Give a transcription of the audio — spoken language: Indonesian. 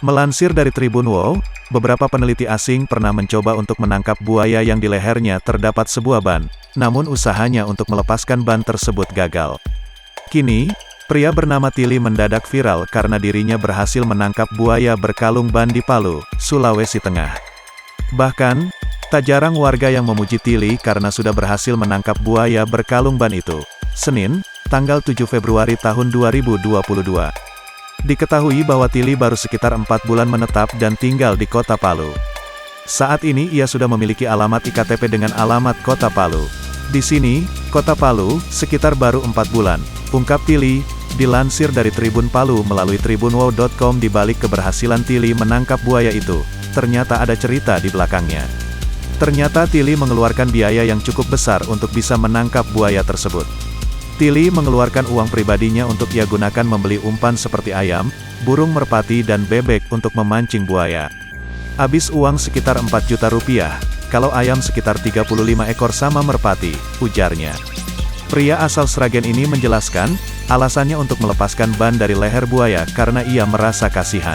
Melansir dari Tribun Wow, beberapa peneliti asing pernah mencoba untuk menangkap buaya yang di lehernya terdapat sebuah ban, namun usahanya untuk melepaskan ban tersebut gagal. Kini, pria bernama Tili mendadak viral karena dirinya berhasil menangkap buaya berkalung ban di Palu, Sulawesi Tengah. Bahkan, tak jarang warga yang memuji Tili karena sudah berhasil menangkap buaya berkalung ban itu. Senin, tanggal 7 Februari tahun 2022. Diketahui bahwa Tili baru sekitar 4 bulan menetap dan tinggal di kota Palu. Saat ini ia sudah memiliki alamat IKTP dengan alamat kota Palu. Di sini, kota Palu, sekitar baru 4 bulan, ungkap Tili, dilansir dari Tribun Palu melalui tribunwow.com. Di balik keberhasilan Tili menangkap buaya itu, ternyata ada cerita di belakangnya. Ternyata Tili mengeluarkan biaya yang cukup besar untuk bisa menangkap buaya tersebut. Tili mengeluarkan uang pribadinya untuk ia gunakan membeli umpan seperti ayam, burung merpati dan bebek untuk memancing buaya. Habis uang sekitar 4 juta rupiah, kalau ayam sekitar 35 ekor sama merpati, ujarnya. Pria asal Sragen ini menjelaskan, alasannya untuk melepaskan ban dari leher buaya karena ia merasa kasihan.